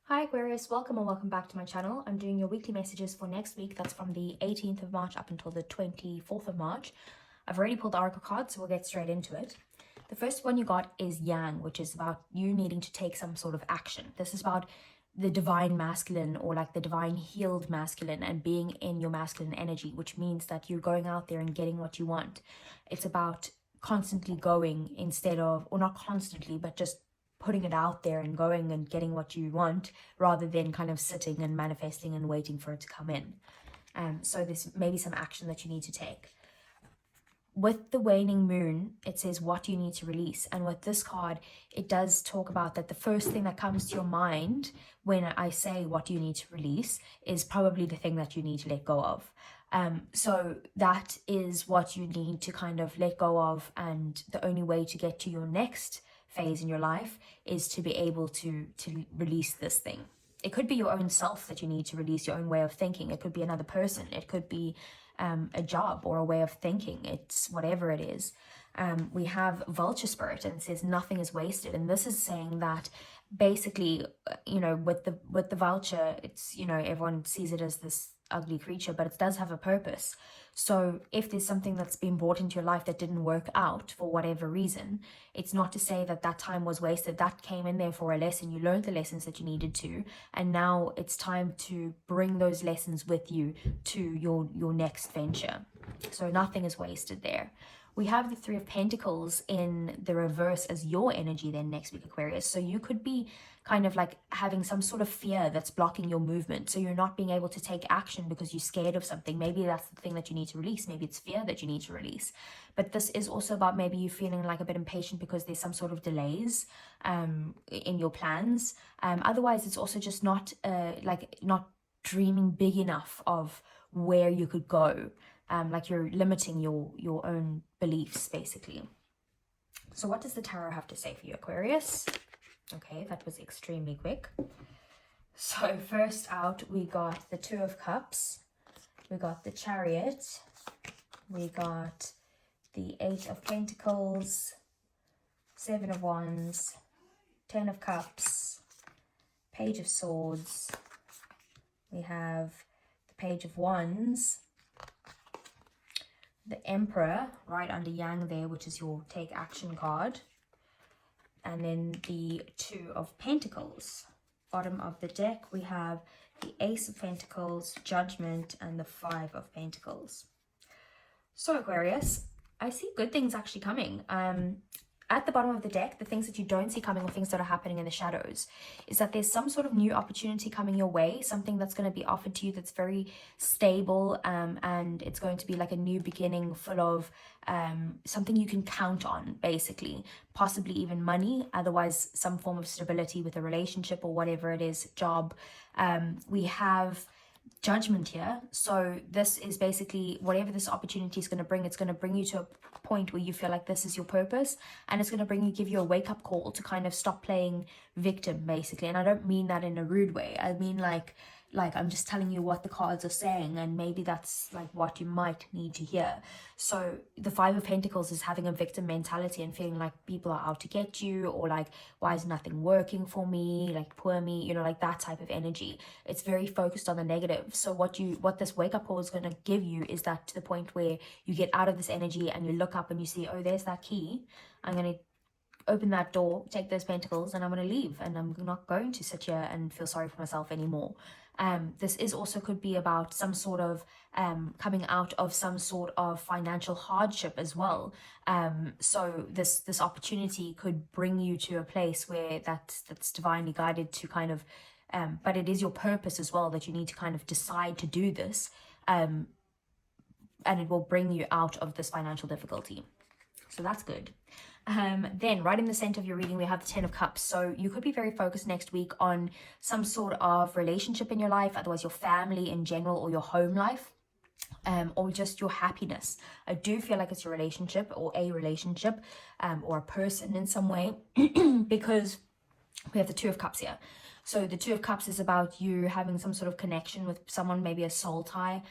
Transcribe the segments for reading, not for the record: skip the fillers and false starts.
Hi Aquarius, welcome or welcome back to my channel. I'm doing your weekly messages for next week. That's from the 18th of March up until the 24th of March. I've already pulled the Oracle cards, so we'll get straight into it. The first one you got is Yang, which is about you needing to take some sort of action. This is about the divine masculine, or like the divine healed masculine, and being in your masculine energy, which means that you're going out there and getting what you want. It's about constantly going instead of, or not constantly, but just putting it out there and going and getting what you want, rather than kind of sitting and manifesting and waiting for it to come in. So there's maybe some action that you need to take. With the waning moon, it says what you need to release. And with this card, it does talk about that the first thing that comes to your mind when I say what you need to release is probably the thing that you need to let go of. So that is what you need to kind of let go of, and the only way to get to your next phase in your life is to be able to release this thing. It could be your own self that you need to release, your own way of thinking. It could be another person. It could be a job or a way of thinking. It's whatever it is. We have vulture spirit, and it says nothing is wasted. And this is saying that basically, you know, with the vulture, it's, you know, everyone sees it as this ugly creature, but it does have a purpose. So if there's something that's been brought into your life that didn't work out for whatever reason, it's not to say that that time was wasted. That came in there for a lesson. You learned the lessons that you needed to, and now it's time to bring those lessons with you to your next venture. So nothing is wasted there. We have the Three of Pentacles in the reverse as your energy then next week, Aquarius. So you could be kind of like having some sort of fear that's blocking your movement. So you're not being able to take action because you're scared of something. Maybe that's the thing that you need to release. Maybe it's fear that you need to release. But this is also about maybe you feeling like a bit impatient because there's some sort of delays in your plans. Otherwise, it's also just not not dreaming big enough of where you could go. Like you're limiting your own beliefs, basically. So what does the tarot have to say for you, Aquarius? Okay, that was extremely quick. So first out, we got the Two of Cups, we got the Chariot, we got the Eight of Pentacles, Seven of Wands, Ten of Cups, Page of Swords, we have the Page of Wands, the Emperor right under Yang there, which is your take action card, and then the Two of Pentacles. Bottom of the deck we have the Ace of Pentacles, Judgment, and the Five of Pentacles. So Aquarius, I see good things actually coming. At the bottom of the deck, the things that you don't see coming, or things that are happening in the shadows, is that there's some sort of new opportunity coming your way, something that's going to be offered to you that's very stable, and it's going to be like a new beginning full of something you can count on, basically, possibly even money, otherwise some form of stability with a relationship or whatever it is, job. We have Judgment here. So this is basically whatever this opportunity is going to bring, it's going to bring you to a point where you feel like this is your purpose, and it's going to give you a wake-up call to kind of stop playing victim, basically. And I don't mean that in a rude way. I mean like I'm just telling you what the cards are saying, and maybe that's like what you might need to hear. So the Five of Pentacles is having a victim mentality and feeling like people are out to get you, or like, why is nothing working for me, like poor me, you know, like that type of energy. It's very focused on the negative. So what this wake up call is going to give you is that, to the point where you get out of this energy and you look up and you see, oh, there's that key. I'm going to open that door, take those pentacles, and I'm going to leave, and I'm not going to sit here and feel sorry for myself anymore. This is also could be about some sort of coming out of some sort of financial hardship as well. So this opportunity could bring you to a place where that's divinely guided to kind of, but it is your purpose as well, that you need to kind of decide to do this, and it will bring you out of this financial difficulty. So that's good. Then right in the center of your reading, we have the Ten of Cups. So you could be very focused next week on some sort of relationship in your life, otherwise your family in general, or your home life, or just your happiness. I do feel like it's your relationship, or a relationship, or a person in some way, because we have the Two of Cups here. So the Two of Cups is about you having some sort of connection with someone, maybe a soul tie,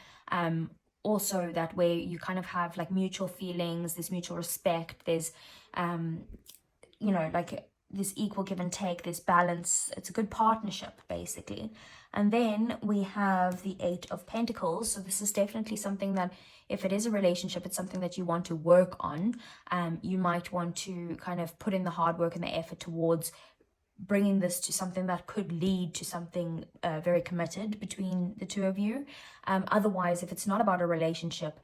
also that way you kind of have like mutual feelings, there's mutual respect, there's you know, like this equal give and take, this balance. It's a good partnership, basically. And then we have the Eight of Pentacles. So this is definitely something that, if it is a relationship, it's something that you want to work on. You might want to kind of put in the hard work and the effort towards bringing this to something that could lead to something very committed between the two of you. Otherwise, if it's not about a relationship,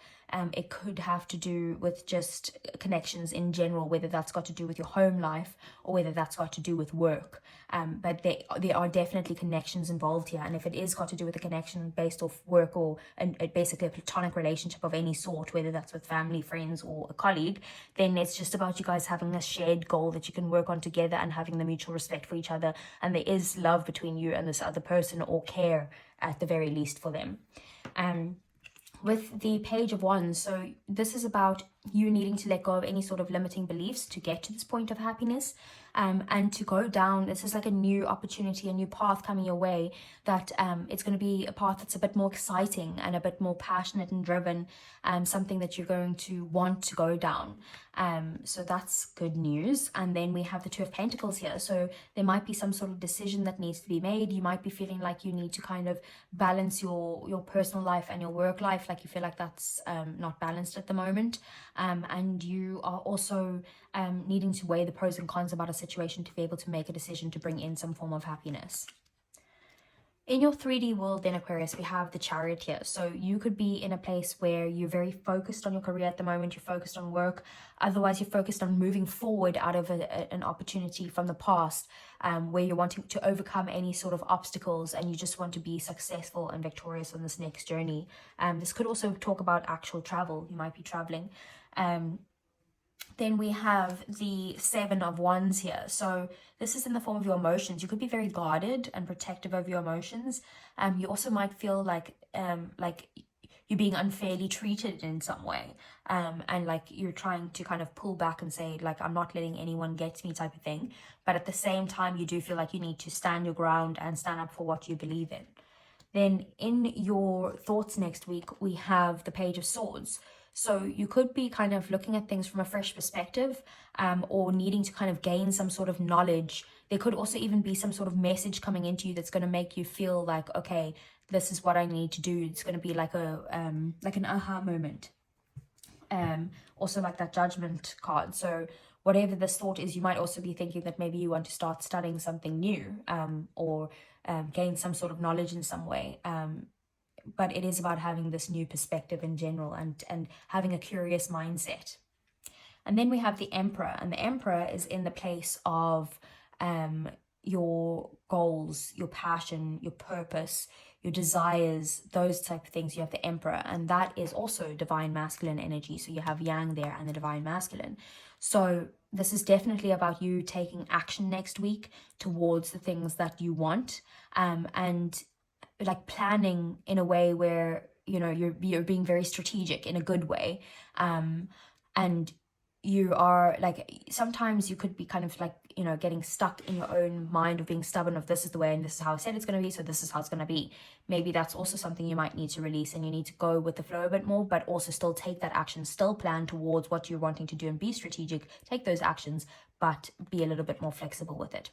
it could have to do with just connections in general, whether that's got to do with your home life or whether that's got to do with work. But there are definitely connections involved here. And if it is got to do with a connection based off work or basically a platonic relationship of any sort, whether that's with family, friends, or a colleague, then it's just about you guys having a shared goal that you can work on together and having the mutual respect for each other. And there is love between you and this other person, or care at the very least for them. With the Page of Wands, so this is about you needing to let go of any sort of limiting beliefs to get to this point of happiness, and to go down. This is like a new opportunity, a new path coming your way, that it's going to be a path that's a bit more exciting and a bit more passionate and driven, something that you're going to want to go down. So that's good news. And then we have the Two of Pentacles here. So there might be some sort of decision that needs to be made. You might be feeling like you need to kind of balance your personal life and your work life, like you feel like that's not balanced at the moment. And you are also needing to weigh the pros and cons about a situation to be able to make a decision to bring in some form of happiness. In your 3D world, then, Aquarius, we have the Chariot here. So you could be in a place where you're very focused on your career at the moment. You're focused on work. Otherwise, you're focused on moving forward out of an opportunity from the past, where you're wanting to overcome any sort of obstacles, and you just want to be successful and victorious on this next journey. This could also talk about actual travel. You might be traveling. Then we have the Seven of Wands here. So this is in the form of your emotions. You could be very guarded and protective of your emotions. You also might feel like you're being unfairly treated in some way. And like you're trying to kind of pull back and say, like, I'm not letting anyone get to me, type of thing. But at the same time, you do feel like you need to stand your ground and stand up for what you believe in. Then in your thoughts next week, we have the Page of Swords. So you could be kind of looking at things from a fresh perspective, or needing to kind of gain some sort of knowledge. There could also even be some sort of message coming into you that's going to make you feel like, okay, this is what I need to do. It's going to be like an aha moment. Also like that Judgment card. So whatever this thought is, you might also be thinking that maybe you want to start studying something new, or gain some sort of knowledge in some way. But it is about having this new perspective in general, and having a curious mindset. And then we have the Emperor, and the Emperor is in the place of your goals, your passion, your purpose, your desires, those type of things. You have the Emperor, and that is also divine masculine energy. So you have Yang there and the divine masculine. So this is definitely about you taking action next week towards the things that you want, and like planning in a way where, you know, you're being very strategic in a good way. And you are like, sometimes you could be kind of like, you know, getting stuck in your own mind of being stubborn of this is the way and this is how I said it's going to be, so this is how it's going to be. Maybe that's also something you might need to release, and you need to go with the flow a bit more, but also still take that action, still plan towards what you're wanting to do and be strategic, take those actions, but be a little bit more flexible with it.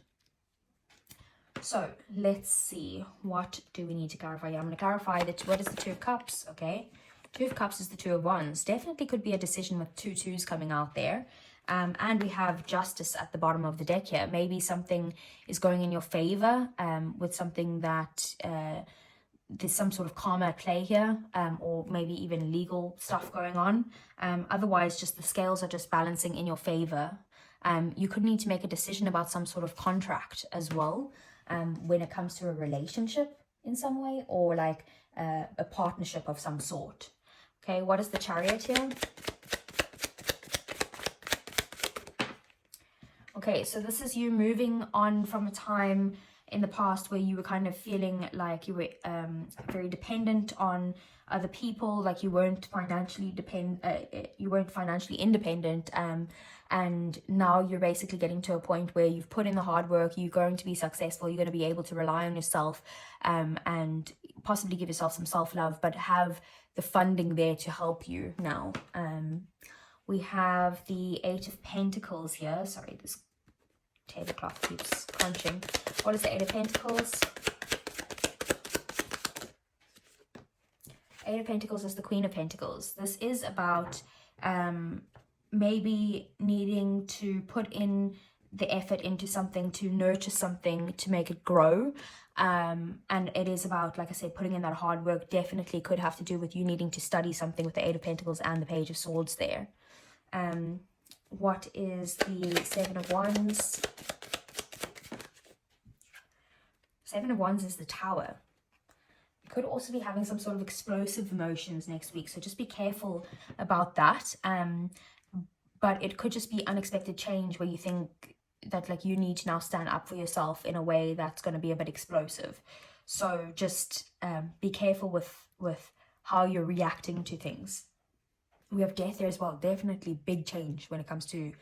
So let's see, what do we need to clarify? Yeah, I'm going to clarify that. What is the Two of Cups? Okay, Two of Cups is the Two of Wands. Definitely could be a decision with two twos coming out there. And we have Justice at the bottom of the deck here. Maybe something is going in your favor, with something that there's some sort of karma at play here, or maybe even legal stuff going on. Otherwise, just the scales are just balancing in your favor. You could need to make a decision about some sort of contract as well, when it comes to a relationship in some way, or like a partnership of some sort. Okay, what is the Chariot here? Okay, so this is you moving on from a time in the past where you were kind of feeling like you were very dependent on other people, like you weren't financially independent, and now you're basically getting to a point where you've put in the hard work, you're going to be successful, you're going to be able to rely on yourself, and possibly give yourself some self-love, but have the funding there to help you now. We have the Eight of Pentacles here. Sorry, this tablecloth keeps crunching. What is the Eight of Pentacles? Eight of Pentacles is the Queen of Pentacles. This is about maybe needing to put in the effort into something, to nurture something, to make it grow. And it is about, like I said, putting in that hard work. Definitely could have to do with you needing to study something with the Eight of Pentacles and the Page of Swords there. What is the Seven of Wands? Seven of Wands is the Tower. You could also be having some sort of explosive emotions next week, so just be careful about that. But it could just be unexpected change where you think that like you need to now stand up for yourself in a way that's going to be a bit explosive. So just be careful with how you're reacting to things. We have Death there as well. Definitely big change when it comes to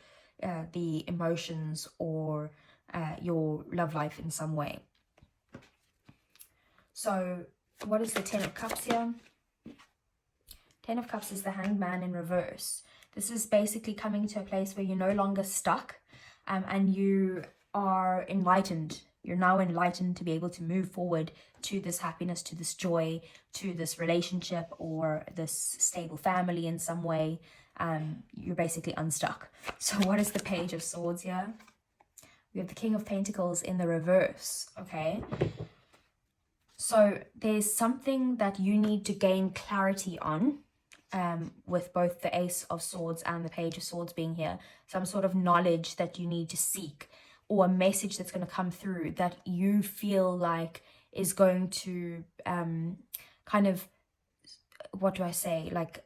the emotions or your love life in some way. So what is the Ten of Cups here? Ten of Cups is the Hanged Man in reverse. This is basically coming to a place where you're no longer stuck and you are enlightened. You're now enlightened to be able to move forward to this happiness, to this joy, to this relationship or this stable family in some way. You're basically unstuck. So what is the Page of Swords here? We have the King of Pentacles in the reverse, okay? So there's something that you need to gain clarity on. With both the Ace of Swords and the Page of Swords being here, some sort of knowledge that you need to seek, or a message that's going to come through that you feel like is going to kind of, what do I say, like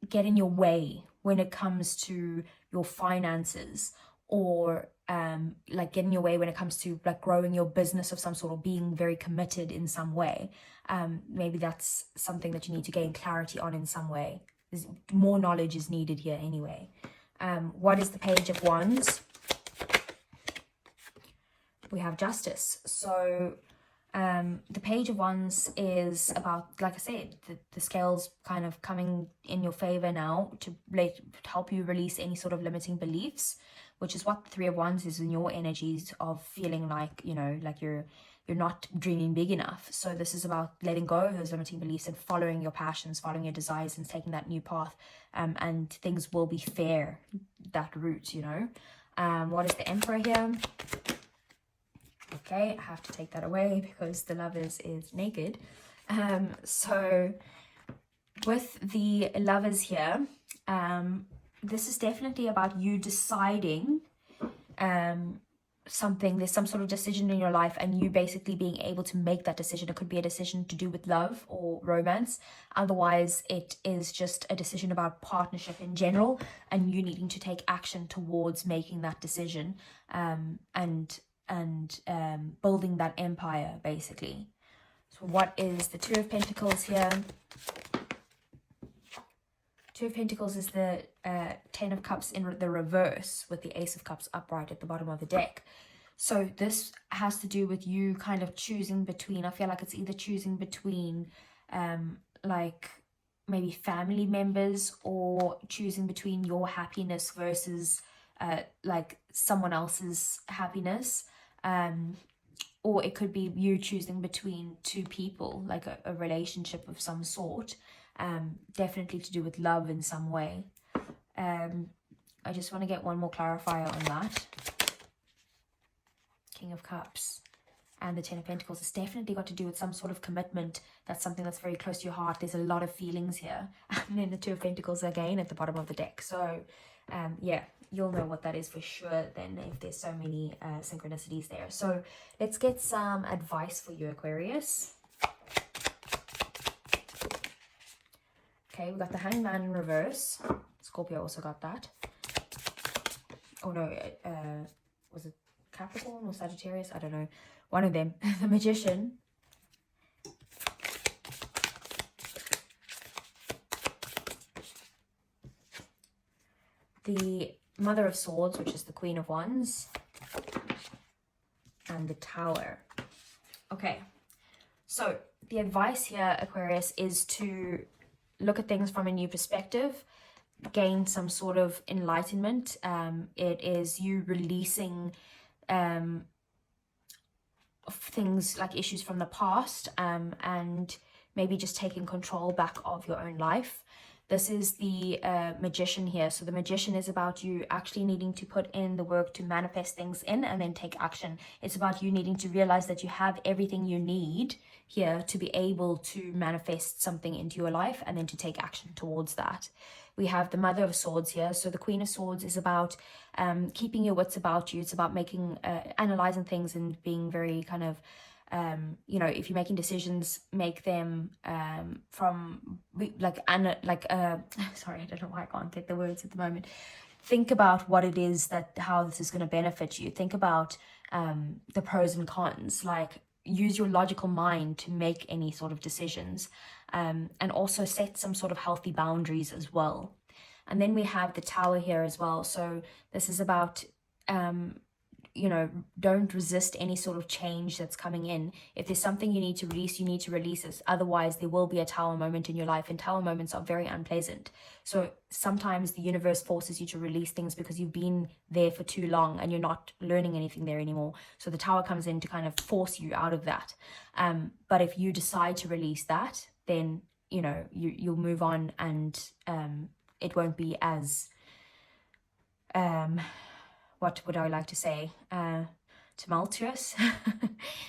get in your way when it comes to your finances, or like get in your way when it comes to like growing your business of some sort, or being very committed in some way. Maybe that's something that you need to gain clarity on in some way. More knowledge is needed here anyway. What is the Page of Wands? We have Justice. So the Page of Wands is about, like I said, the scales kind of coming in your favor now to help you release any sort of limiting beliefs, which is what the Three of Wands is in your energies of feeling like, you know, like you're not dreaming big enough. So this is about letting go of those limiting beliefs and following your passions, following your desires, and taking that new path. And things will be fair, that route, you know. What is the Emperor here? Okay, I have to take that away because the Lovers is naked. So with the Lovers here, this is definitely about you deciding something. There's some sort of decision in your life and you basically being able to make that decision. It could be a decision to do with love or romance. Otherwise, it is just a decision about partnership in general and you needing to take action towards making that decision and building that empire, basically. So what is the Two of Pentacles here? Two of Pentacles is the Ten of Cups in the reverse with the Ace of Cups upright at the bottom of the deck. So this has to do with you kind of choosing between, I feel like it's either choosing between like maybe family members, or choosing between your happiness versus like someone else's happiness. Or it could be you choosing between two people, like a relationship of some sort. Definitely to do with love in some way. I just want to get one more clarifier on that. King of Cups and the Ten of Pentacles. It's definitely got to do with some sort of commitment. That's something that's very close to your heart. There's a lot of feelings here. And then the Two of Pentacles again at the bottom of the deck. So yeah, you'll know what that is for sure then, if there's so many synchronicities there. So let's get some advice for you, Aquarius. Okay, we got the Hanged Man in reverse. Scorpio also got that. Oh no, was it Capricorn or Sagittarius? I don't know. One of them. The Magician. The Mother of Swords, which is the Queen of Wands. And the Tower. Okay, so the advice here, Aquarius, is to look at things from a new perspective, gain some sort of enlightenment. It is you releasing things like issues from the past, and maybe just taking control back of your own life. This is the magician here. So the magician is about you actually needing to put in the work to manifest things in and then take action. It's about you needing to realize that you have everything you need here to be able to manifest something into your life and then to take action towards that. We have the Mother of Swords here. So the Queen of Swords is about keeping your wits about you. It's about making, analyzing things and being very kind of, you know, if you're making decisions, make them from like sorry, I don't know why I can't get the words at the moment. Think about what it is that, how this is going to benefit you. Think about the pros and cons, like use your logical mind to make any sort of decisions, and also set some sort of healthy boundaries as well. And then we have the Tower here as well. So this is about you know, don't resist any sort of change that's coming in. If there's something you need to release it. Otherwise, there will be a Tower moment in your life, and Tower moments are very unpleasant. So sometimes the universe forces you to release things because you've been there for too long and you're not learning anything there anymore. So the Tower comes in to kind of force you out of that. But if you decide to release that, then, you know, you'll move on, and it won't be as what would I like to say? Tumultuous?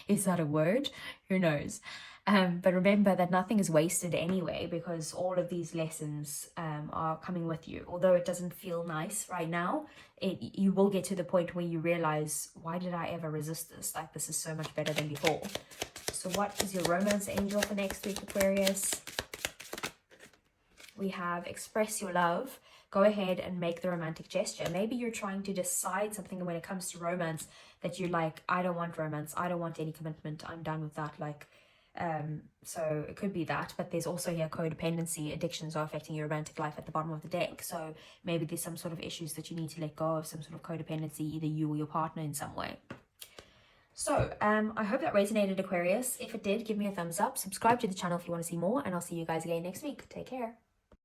Is that a word? Who knows? But remember that nothing is wasted anyway, because all of these lessons are coming with you. Although it doesn't feel nice right now, you will get to the point where you realize, why did I ever resist this? Like, this is so much better than before. So what is your romance angel for next week, Aquarius? We have express your love. Go ahead and make the romantic gesture. Maybe you're trying to decide something when it comes to romance that you're like, I don't want romance. I don't want any commitment. I'm done with that. Like, so it could be that, but there's also here codependency. Addictions are affecting your romantic life at the bottom of the deck. So maybe there's some sort of issues that you need to let go of, some sort of codependency, either you or your partner in some way. So I hope that resonated, Aquarius. If it did, give me a thumbs up. Subscribe to the channel if you want to see more, and I'll see you guys again next week. Take care.